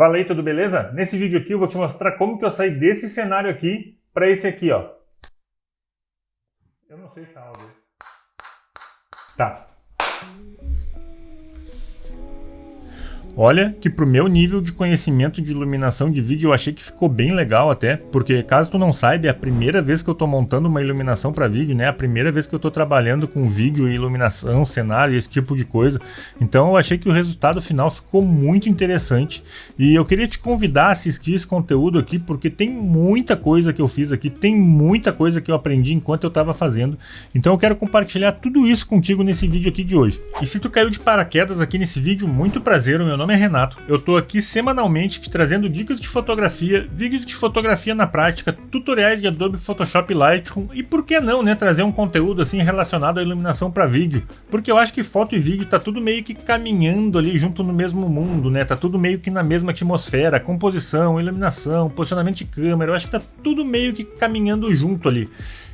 Fala aí, tudo beleza? Nesse vídeo aqui eu vou te mostrar como que eu saí desse cenário aqui para esse aqui, ó. Eu não sei se tá áudio. Tá. Olha que pro meu nível de conhecimento de iluminação de vídeo eu achei que ficou bem legal até, porque caso tu não saiba, é a primeira vez que eu tô montando uma iluminação para vídeo, né? A primeira vez que eu tô trabalhando com vídeo e iluminação, cenário, esse tipo de coisa. Então eu achei que o resultado final ficou muito interessante e eu queria te convidar a assistir esse conteúdo aqui, porque tem muita coisa que eu fiz aqui, tem muita coisa que eu aprendi enquanto eu tava fazendo. Então eu quero compartilhar tudo isso contigo nesse vídeo aqui de hoje. E se tu caiu de paraquedas aqui nesse vídeo, muito prazer, o meu nome é Renato, eu tô aqui semanalmente te trazendo dicas de fotografia, vídeos de fotografia na prática, tutoriais de Adobe Photoshop e Lightroom e por que não, né, trazer um conteúdo assim relacionado à iluminação para vídeo, porque eu acho que foto e vídeo tá tudo meio que caminhando ali junto no mesmo mundo, né, tá tudo meio que na mesma atmosfera, composição, iluminação, posicionamento de câmera, eu acho que tá tudo meio que caminhando junto ali.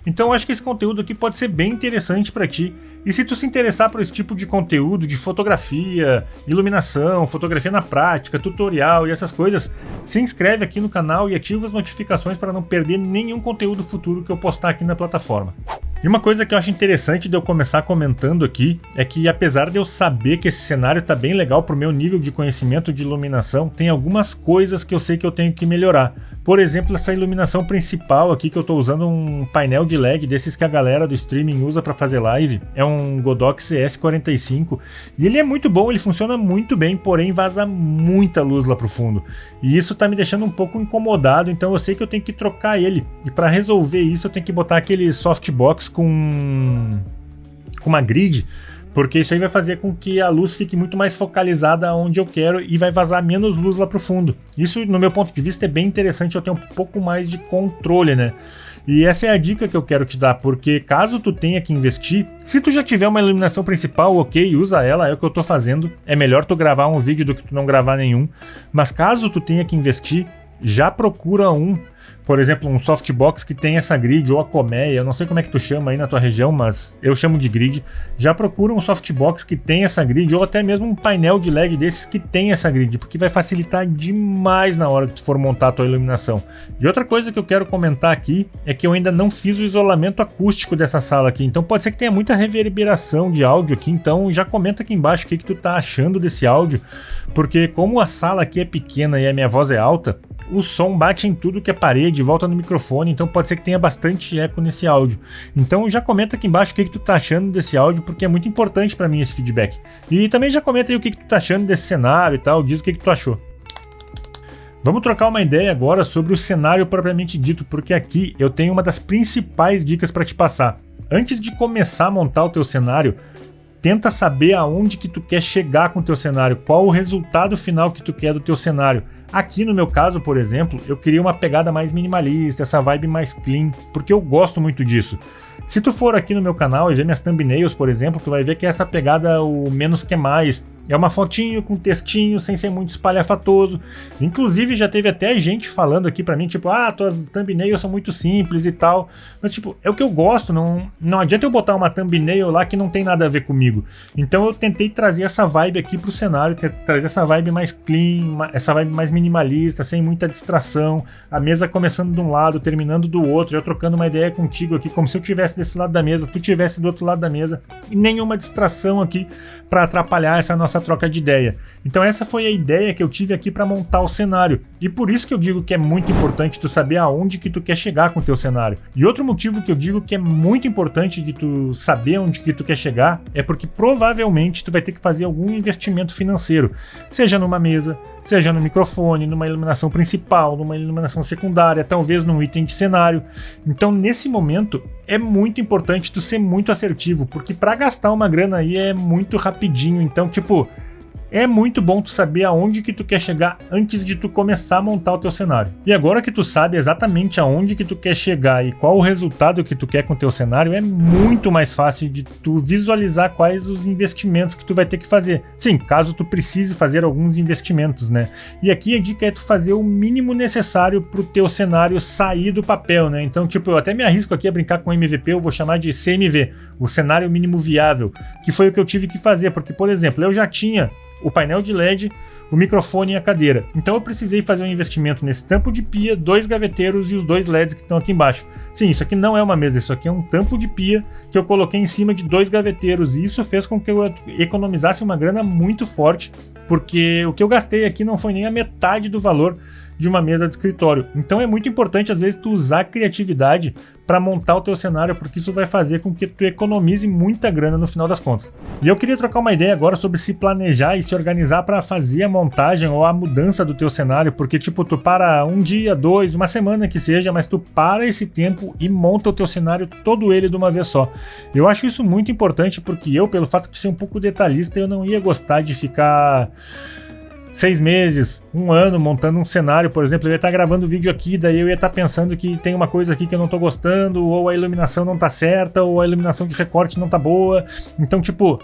Então eu acho que esse conteúdo aqui pode ser bem interessante para ti. E se tu se interessar por esse tipo de conteúdo de fotografia, iluminação, fotografia na prática, tutorial e essas coisas, se inscreve aqui no canal e ativa as notificações para não perder nenhum conteúdo futuro que eu postar aqui na plataforma. E uma coisa que eu acho interessante de eu começar comentando aqui é que, apesar de eu saber que esse cenário tá bem legal pro meu nível de conhecimento de iluminação, tem algumas coisas que eu sei que eu tenho que melhorar. Por exemplo, essa iluminação principal aqui, que eu tô usando um painel de LED desses que a galera do streaming usa para fazer live, é um Godox CS45 e ele é muito bom, ele funciona muito bem, porém vaza muita luz lá pro fundo e isso tá me deixando um pouco incomodado, então eu sei que eu tenho que trocar ele e para resolver isso eu tenho que botar aquele softbox com uma grid, porque isso aí vai fazer com que a luz fique muito mais focalizada onde eu quero e vai vazar menos luz lá pro fundo. Isso, no meu ponto de vista, é bem interessante, eu tenho um pouco mais de controle, né? E essa é a dica que eu quero te dar, porque caso tu tenha que investir, se tu já tiver uma iluminação principal, ok, usa ela, é o que eu tô fazendo. É melhor tu gravar um vídeo do que tu não gravar nenhum. Mas caso tu tenha que investir, já procura por exemplo, um softbox que tem essa grid ou a colmeia, eu não sei como é que tu chama aí na tua região, mas eu chamo de grid. Já procura um softbox que tem essa grid ou até mesmo um painel de LED desses que tem essa grid, porque vai facilitar demais na hora que tu for montar a tua iluminação. E outra coisa que eu quero comentar aqui é que eu ainda não fiz o isolamento acústico dessa sala aqui, então pode ser que tenha muita reverberação de áudio aqui, então já comenta aqui embaixo o que tu tá achando desse áudio, porque como a sala aqui é pequena e a minha voz é alta, o som bate em tudo que é parede, volta no microfone, então pode ser que tenha bastante eco nesse áudio. Então já comenta aqui embaixo o que tu tá achando desse áudio, porque é muito importante para mim esse feedback. E também já comenta aí o que tu tá achando desse cenário e tal, diz o que tu achou. Vamos trocar uma ideia agora sobre o cenário propriamente dito, porque aqui eu tenho uma das principais dicas para te passar. Antes de começar a montar o teu cenário, tenta saber aonde que tu quer chegar com o teu cenário, qual o resultado final que tu quer do teu cenário. Aqui no meu caso, por exemplo, eu queria uma pegada mais minimalista, essa vibe mais clean, porque eu gosto muito disso. Se tu for aqui no meu canal e ver minhas thumbnails, por exemplo, tu vai ver que essa pegada, o menos que é mais, é uma fotinho com textinho, sem ser muito espalhafatoso. Inclusive já teve até gente falando aqui pra mim, tipo, tuas thumbnails são muito simples e tal. Mas tipo, é o que eu gosto, não adianta eu botar uma thumbnail lá que não tem nada a ver comigo. Então eu tentei trazer essa vibe aqui pro cenário, trazer essa vibe mais clean, essa vibe mais minimalista, sem muita distração. A mesa começando de um lado, terminando do outro, eu trocando uma ideia contigo aqui, como se eu estivesse desse lado da mesa, tu estivesse do outro lado da mesa. E nenhuma distração aqui pra atrapalhar essa nossa troca de ideia. Então essa foi a ideia que eu tive aqui para montar o cenário. E por isso que eu digo que é muito importante tu saber aonde que tu quer chegar com o teu cenário. E outro motivo que eu digo que é muito importante de tu saber onde que tu quer chegar é porque provavelmente tu vai ter que fazer algum investimento financeiro, seja numa mesa, seja no microfone, numa iluminação principal, numa iluminação secundária, talvez num item de cenário. Então nesse momento é muito importante tu ser muito assertivo, porque para gastar uma grana aí é muito rapidinho. Então tipo, é muito bom tu saber aonde que tu quer chegar antes de tu começar a montar o teu cenário. E agora que tu sabe exatamente aonde que tu quer chegar e qual o resultado que tu quer com o teu cenário, é muito mais fácil de tu visualizar quais os investimentos que tu vai ter que fazer. Sim, caso tu precise fazer alguns investimentos, né? E aqui a dica é tu fazer o mínimo necessário pro teu cenário sair do papel, né? Então, tipo, eu até me arrisco aqui a brincar com MVP, eu vou chamar de CMV, o cenário mínimo viável, que foi o que eu tive que fazer, porque, por exemplo, eu já tinha o painel de LED, o microfone e a cadeira. Então eu precisei fazer um investimento nesse tampo de pia, 2 gaveteiros e os 2 LEDs que estão aqui embaixo. Sim, isso aqui não é uma mesa, isso aqui é um tampo de pia que eu coloquei em cima de 2 gaveteiros, e isso fez com que eu economizasse uma grana muito forte, porque o que eu gastei aqui não foi nem a metade do valor de uma mesa de escritório. Então é muito importante às vezes tu usar a criatividade para montar o teu cenário, porque isso vai fazer com que tu economize muita grana no final das contas. E eu queria trocar uma ideia agora sobre se planejar e se organizar para fazer a montagem ou a mudança do teu cenário, porque tipo, tu para um dia, 2, uma semana que seja, mas tu para esse tempo e monta o teu cenário todo ele de uma vez só. Eu acho isso muito importante, porque eu, pelo fato de ser um pouco detalhista, eu não ia gostar de ficar 6 meses, 1 ano montando um cenário. Por exemplo, eu ia estar gravando vídeo aqui, daí eu ia estar pensando que tem uma coisa aqui que eu não tô gostando, ou a iluminação não tá certa, ou a iluminação de recorte não tá boa. Então, tipo,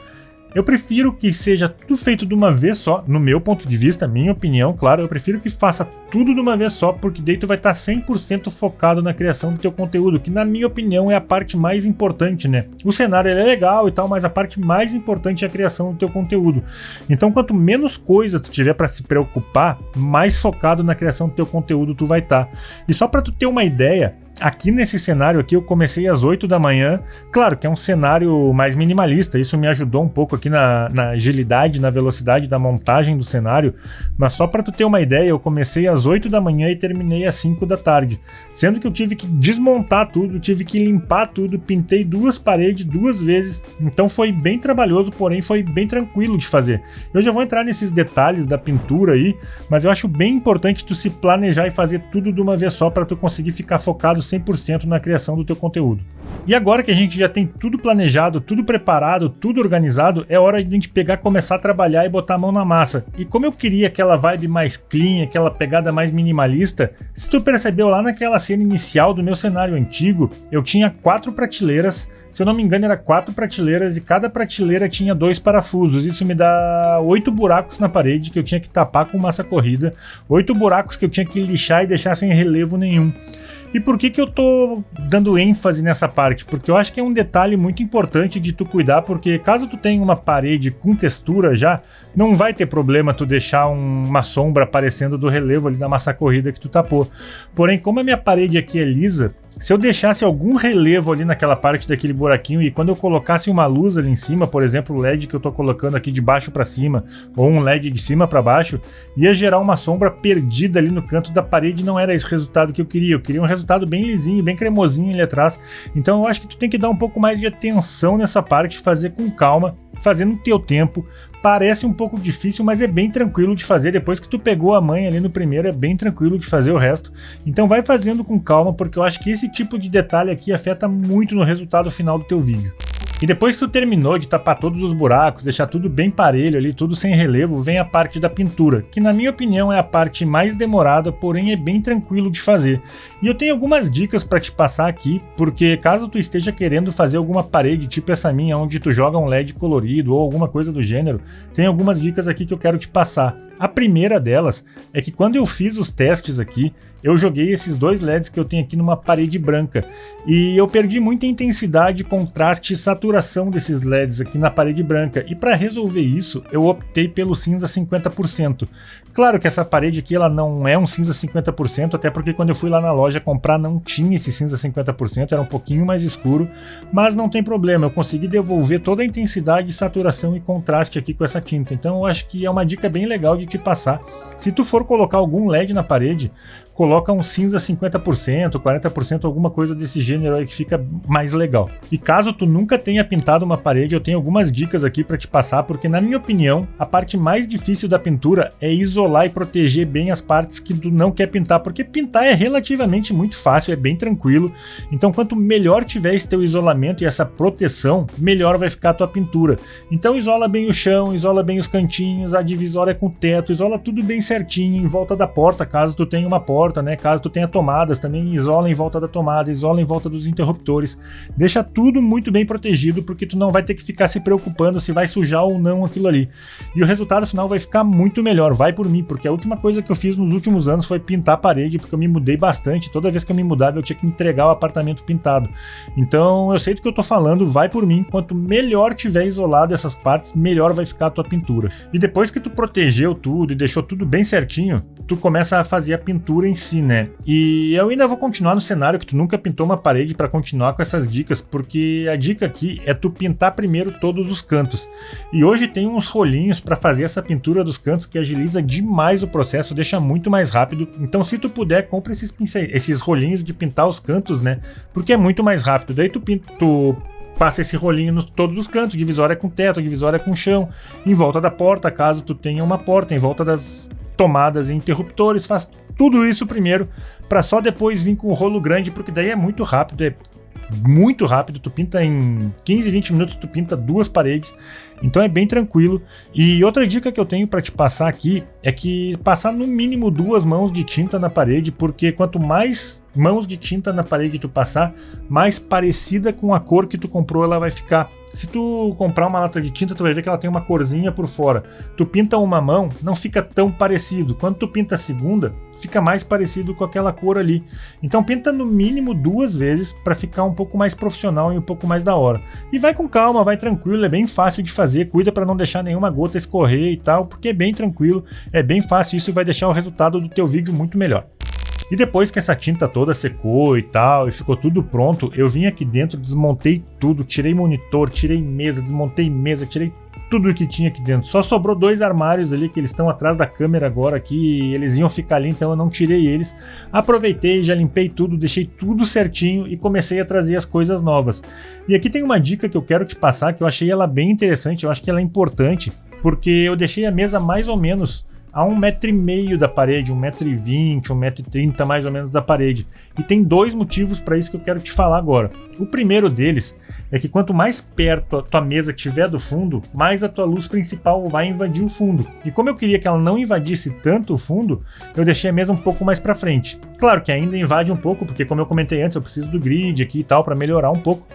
eu prefiro que seja tudo feito de uma vez só, no meu ponto de vista, minha opinião, claro, eu prefiro que faça tudo de uma vez só, porque daí tu vai estar 100% focado na criação do teu conteúdo, que na minha opinião é a parte mais importante, né? O cenário ele é legal e tal, mas a parte mais importante é a criação do teu conteúdo. Então, quanto menos coisa tu tiver para se preocupar, mais focado na criação do teu conteúdo tu vai estar. E só para tu ter uma ideia, aqui nesse cenário aqui eu comecei às 8 da manhã, claro que é um cenário mais minimalista, isso me ajudou um pouco aqui na agilidade, na velocidade da montagem do cenário, mas só para tu ter uma ideia, eu comecei às 8 da manhã e terminei às 5 da tarde, sendo que eu tive que desmontar tudo, tive que limpar tudo, pintei 2 paredes 2 vezes, então foi bem trabalhoso, porém foi bem tranquilo de fazer. Eu já vou entrar nesses detalhes da pintura aí, mas eu acho bem importante tu se planejar e fazer tudo de uma vez só para tu conseguir ficar focado 100% na criação do teu conteúdo. E agora que a gente já tem tudo planejado, tudo preparado, tudo organizado, é hora de a gente pegar, começar a trabalhar e botar a mão na massa. E como eu queria aquela vibe mais clean, aquela pegada mais minimalista, se tu percebeu lá naquela cena inicial do meu cenário antigo, eu tinha 4 prateleiras, se eu não me engano era 4 prateleiras, e cada prateleira tinha 2 parafusos. Isso me dá 8 buracos na parede que eu tinha que tapar com massa corrida, 8 buracos que eu tinha que lixar e deixar sem relevo nenhum. E por que eu tô dando ênfase nessa parte? Porque eu acho que é um detalhe muito importante de tu cuidar, porque caso tu tenha uma parede com textura já, não vai ter problema tu deixar uma sombra aparecendo do relevo ali na massa corrida que tu tapou. Porém, como a minha parede aqui é lisa, se eu deixasse algum relevo ali naquela parte daquele buraquinho e quando eu colocasse uma luz ali em cima, por exemplo, o LED que eu tô colocando aqui de baixo para cima, ou um LED de cima para baixo, ia gerar uma sombra perdida ali no canto da parede, e não era esse resultado que eu queria um resultado bem lisinho, bem cremosinho ali atrás. Então eu acho que tu tem que dar um pouco mais de atenção nessa parte, fazer com calma, fazer no teu tempo. Parece um pouco difícil, mas é bem tranquilo de fazer. Depois que tu pegou a manha ali no primeiro, é bem tranquilo de fazer o resto. Então vai fazendo com calma, porque eu acho que esse tipo de detalhe aqui afeta muito no resultado final do teu vídeo. E depois que tu terminou de tapar todos os buracos, deixar tudo bem parelho ali, tudo sem relevo, vem a parte da pintura, que na minha opinião é a parte mais demorada, porém é bem tranquilo de fazer. E eu tenho algumas dicas para te passar aqui, porque caso tu esteja querendo fazer alguma parede tipo essa minha, onde tu joga um LED colorido ou alguma coisa do gênero, tem algumas dicas aqui que eu quero te passar. A primeira delas é que quando eu fiz os testes aqui, eu joguei esses 2 LEDs que eu tenho aqui numa parede branca e eu perdi muita intensidade, contraste e saturação desses LEDs aqui na parede branca, e para resolver isso eu optei pelo cinza 50%. Claro que essa parede aqui ela não é um cinza 50%, até porque quando eu fui lá na loja comprar não tinha esse cinza 50%, era um pouquinho mais escuro, mas não tem problema, eu consegui devolver toda a intensidade, saturação e contraste aqui com essa tinta. Então eu acho que é uma dica bem legal de te passar. Se tu for colocar algum LED na parede, coloca um cinza 50%, 40%, alguma coisa desse gênero aí que fica mais legal. E caso tu nunca tenha pintado uma parede, eu tenho algumas dicas aqui para te passar, porque na minha opinião, a parte mais difícil da pintura é isolar e proteger bem as partes que tu não quer pintar, porque pintar é relativamente muito fácil, é bem tranquilo. Então quanto melhor tiver esse teu isolamento e essa proteção, melhor vai ficar a tua pintura. Então isola bem o chão, isola bem os cantinhos, a divisória com o teto, isola tudo bem certinho em volta da porta, caso tu tenha uma porta, né? Caso tu tenha tomadas, também isola em volta da tomada, isola em volta dos interruptores, deixa tudo muito bem protegido, porque tu não vai ter que ficar se preocupando se vai sujar ou não aquilo ali, e o resultado final vai ficar muito melhor. Vai por mim, porque a última coisa que eu fiz nos últimos anos foi pintar a parede, porque eu me mudei bastante, toda vez que eu me mudava eu tinha que entregar o apartamento pintado. Então eu sei do que eu tô falando, vai por mim, quanto melhor tiver isolado essas partes, melhor vai ficar a tua pintura. E depois que tu protegeu tudo e deixou tudo bem certinho, tu começa a fazer a pintura em si, né? E eu ainda vou continuar no cenário que tu nunca pintou uma parede para continuar com essas dicas, porque a dica aqui é tu pintar primeiro todos os cantos. E hoje tem uns rolinhos para fazer essa pintura dos cantos que agiliza demais o processo, deixa muito mais rápido. Então se tu puder, compra esses rolinhos de pintar os cantos, né? Porque é muito mais rápido. Daí tu passa esse rolinho em todos os cantos, divisória com teto, divisória com chão, em volta da porta, caso tu tenha uma porta, em volta das tomadas e interruptores, faz tudo isso primeiro, para só depois vir com o rolo grande, porque daí é muito rápido, tu pinta em 15, 20 minutos, tu pinta 2 paredes, então é bem tranquilo. E outra dica que eu tenho para te passar aqui é que passar no mínimo 2 mãos de tinta na parede, porque quanto mais mãos de tinta na parede tu passar, mais parecida com a cor que tu comprou ela vai ficar. Se tu comprar uma lata de tinta, tu vai ver que ela tem uma corzinha por fora. Tu pinta uma mão, não fica tão parecido. Quando tu pinta a segunda, fica mais parecido com aquela cor ali. Então pinta no mínimo 2 vezes para ficar um pouco mais profissional e um pouco mais da hora. E vai com calma, vai tranquilo, é bem fácil de fazer. Cuida para não deixar nenhuma gota escorrer e tal, porque é bem tranquilo, é bem fácil. Isso vai deixar o resultado do teu vídeo muito melhor. E depois que essa tinta toda secou e tal, e ficou tudo pronto, eu vim aqui dentro, desmontei tudo, tirei monitor, tirei mesa, desmontei mesa, tirei tudo o que tinha aqui dentro. Só sobrou 2 armários ali que eles estão atrás da câmera agora aqui, eles iam ficar ali, então eu não tirei eles. Aproveitei, já limpei tudo, deixei tudo certinho e comecei a trazer as coisas novas. E aqui tem uma dica que eu quero te passar, que eu achei ela bem interessante, eu acho que ela é importante, porque eu deixei a mesa mais ou menos a 1,5 m da parede, 1,20 m, 1,30 m mais ou menos da parede. E tem 2 motivos para isso que eu quero te falar agora. O primeiro deles é que quanto mais perto a tua mesa estiver do fundo, mais a tua luz principal vai invadir o fundo. E como eu queria que ela não invadisse tanto o fundo, eu deixei a mesa um pouco mais para frente. Claro que ainda invade um pouco, porque como eu comentei antes, eu preciso do grid aqui e tal para melhorar um pouco,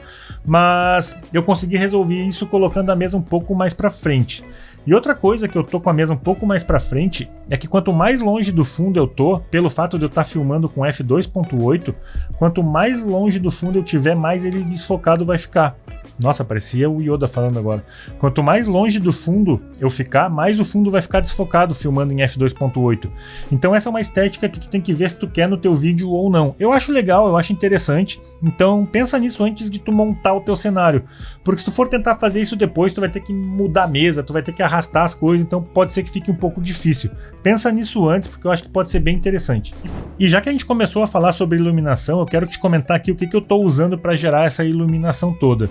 mas eu consegui resolver isso colocando a mesa um pouco mais para frente. E outra coisa que eu tô com a mesa um pouco mais pra frente é que quanto mais longe do fundo eu tô, pelo fato de eu estar filmando com f2.8, quanto mais longe do fundo eu tiver, mais ele desfocado vai ficar. Nossa, parecia o Yoda falando agora. Quanto mais longe do fundo eu ficar, mais o fundo vai ficar desfocado filmando em f2.8. Então essa é uma estética que tu tem que ver se tu quer no teu vídeo ou não. Eu acho legal, eu acho interessante. Então pensa nisso antes de tu montar o teu cenário. Porque se tu for tentar fazer isso depois, tu vai ter que mudar a mesa, tu vai ter que arrastar as coisas, então pode ser que fique um pouco difícil. Pensa nisso antes, porque eu acho que pode ser bem interessante. E já que a gente começou a falar sobre iluminação, eu quero te comentar aqui o que eu estou usando para gerar essa iluminação toda.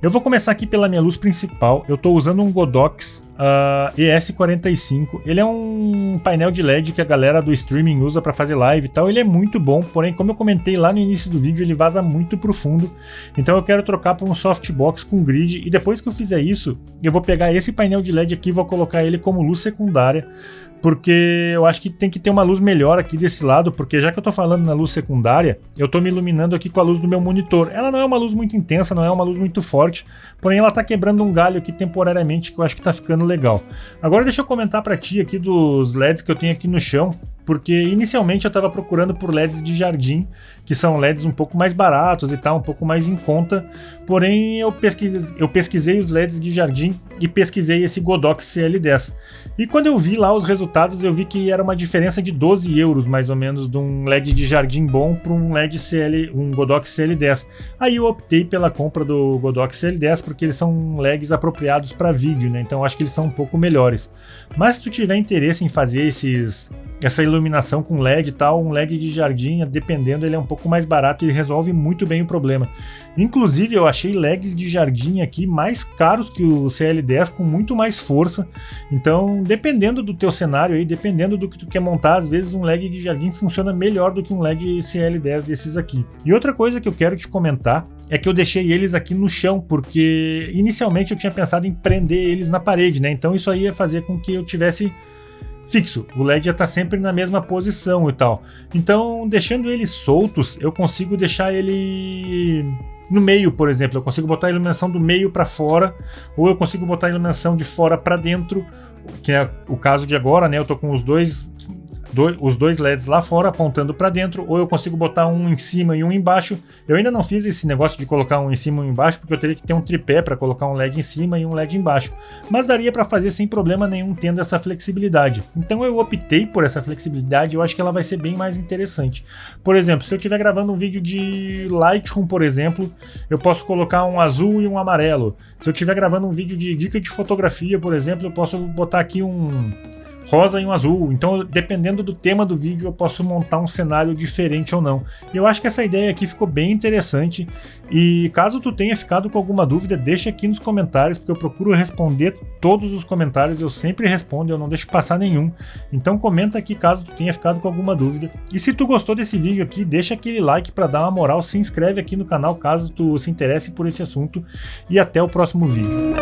Eu vou começar aqui pela minha luz principal. Eu estou usando um Godox ES45. Ele é um painel de LED que a galera do streaming usa para fazer live e tal. Ele é muito bom, porém, como eu comentei lá no início do vídeo, ele vaza muito pro fundo. Então eu quero trocar por um softbox com grid. E depois que eu fizer isso, eu vou pegar esse painel de LED aqui e vou colocar ele como luz secundária, porque eu acho que tem que ter uma luz melhor aqui desse lado, porque já que eu tô falando na luz secundária, eu tô me iluminando aqui com a luz do meu monitor. Ela não é uma luz muito intensa, não é uma luz muito forte, porém ela tá quebrando um galho aqui temporariamente, que eu acho que tá ficando legal. Agora deixa eu comentar pra ti aqui dos LEDs que eu tenho aqui no chão, porque inicialmente eu estava procurando por LEDs de jardim, que são LEDs um pouco mais baratos e tal, um pouco mais em conta, porém eu pesquisei os LEDs de jardim e pesquisei esse Godox CL10. E quando eu vi lá os resultados, eu vi que era uma diferença de 12 € mais ou menos de um LED de jardim bom para um um Godox CL10. Aí eu optei pela compra do Godox CL10 porque eles são LEDs apropriados para vídeo, né? Então eu acho que eles são um pouco melhores. Mas se tu tiver interesse em fazer essa iluminação com LED e tal, um LED de jardim, dependendo, ele é um pouco mais barato e resolve muito bem o problema. Inclusive eu achei LEDs de jardim aqui mais caros que o CL10, com muito mais força. Então dependendo do teu cenário aí, dependendo do que tu quer montar, às vezes um LED de jardim funciona melhor do que um LED CL10 desses aqui. E outra coisa que eu quero te comentar é que eu deixei eles aqui no chão, porque inicialmente eu tinha pensado em prender eles na parede, né? Então isso aí ia fazer com que eu tivesse fixo, o LED já está sempre na mesma posição e tal. Então, deixando eles soltos, eu consigo deixar ele No meio, por exemplo, eu consigo botar a iluminação do meio para fora, ou eu consigo botar a iluminação de fora para dentro, que é o caso de agora, né? Eu tô com os dois LEDs lá fora apontando para dentro, ou eu consigo botar um em cima e um embaixo. Eu ainda não fiz esse negócio de colocar um em cima e um embaixo, porque eu teria que ter um tripé para colocar um LED em cima e um LED embaixo, mas daria para fazer sem problema nenhum tendo essa flexibilidade. Então eu optei por essa flexibilidade, eu acho que ela vai ser bem mais interessante. Por exemplo, se eu estiver gravando um vídeo de Lightroom, por exemplo, eu posso colocar um azul e um amarelo. Se eu estiver gravando um vídeo de dica de fotografia, por exemplo, eu posso botar aqui um rosa e um azul. Então, dependendo do tema do vídeo, eu posso montar um cenário diferente ou não. Eu acho que essa ideia aqui ficou bem interessante, e caso tu tenha ficado com alguma dúvida, deixa aqui nos comentários, porque eu procuro responder todos os comentários, eu sempre respondo, eu não deixo passar nenhum. Então comenta aqui caso tu tenha ficado com alguma dúvida. E se tu gostou desse vídeo aqui, deixa aquele like para dar uma moral, se inscreve aqui no canal caso tu se interesse por esse assunto, e até o próximo vídeo.